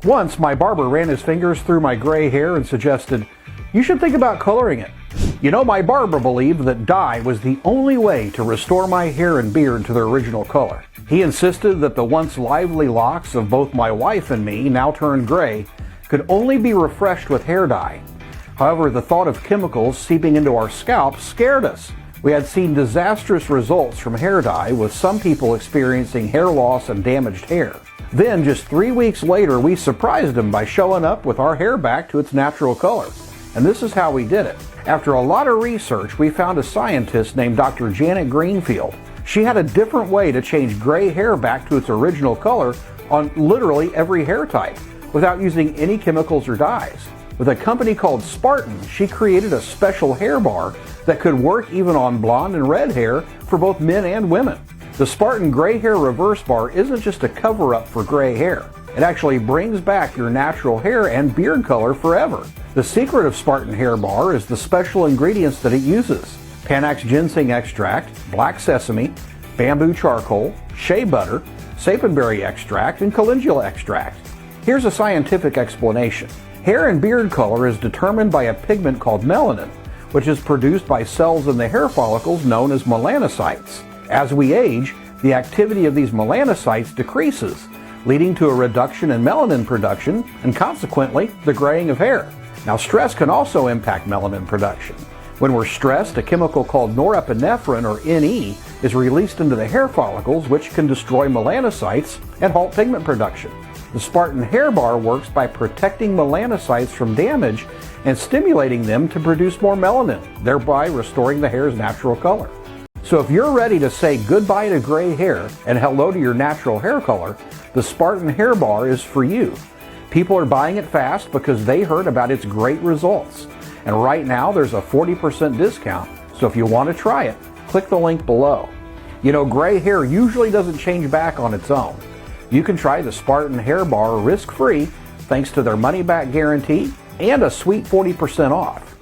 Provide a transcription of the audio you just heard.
Once, my barber ran his fingers through my gray hair and suggested, "You should think about coloring it." You know, my barber believed that dye was the only way to restore my hair and beard to their original color. He insisted that the once lively locks of both my wife and me, now turned gray, could only be refreshed with hair dye. However, the thought of chemicals seeping into our scalps scared us. We had seen disastrous results from hair dye, with some people experiencing hair loss and damaged hair. Then, just 3 weeks later, we surprised them by showing up with our hair back to its natural color. And this is how we did it. After a lot of research, we found a scientist named Dr. Janet Greenfield. She had a different way to change gray hair back to its original color on literally every hair type, without using any chemicals or dyes. With a company called Spartan, she created a special hair bar that could work even on blonde and red hair for both men and women. The Spartan Gray Hair Reverse Bar isn't just a cover-up for gray hair. It actually brings back your natural hair and beard color forever. The secret of Spartan Hair Bar is the special ingredients that it uses: Panax ginseng extract, black sesame, bamboo charcoal, shea butter, saponberry extract, and calendula extract. Here's a scientific explanation. Hair and beard color is determined by a pigment called melanin, which is produced by cells in the hair follicles known as melanocytes. As we age, the activity of these melanocytes decreases, leading to a reduction in melanin production and consequently the graying of hair. Now, stress can also impact melanin production. When we're stressed, a chemical called norepinephrine, or Ne, is released into the hair follicles, which can destroy melanocytes and halt pigment production. The Spartan Hair Bar works by protecting melanocytes from damage and stimulating them to produce more melanin, thereby restoring the hair's natural color. So if you're ready to say goodbye to gray hair and hello to your natural hair color, the Spartan Hair Bar is for you. People are buying it fast because they heard about its great results. And right now there's a 40% discount, so if you want to try it, click the link below. You know, gray hair usually doesn't change back on its own. You can try the Spartan Hair Bar risk-free thanks to their money-back guarantee and a sweet 40% off.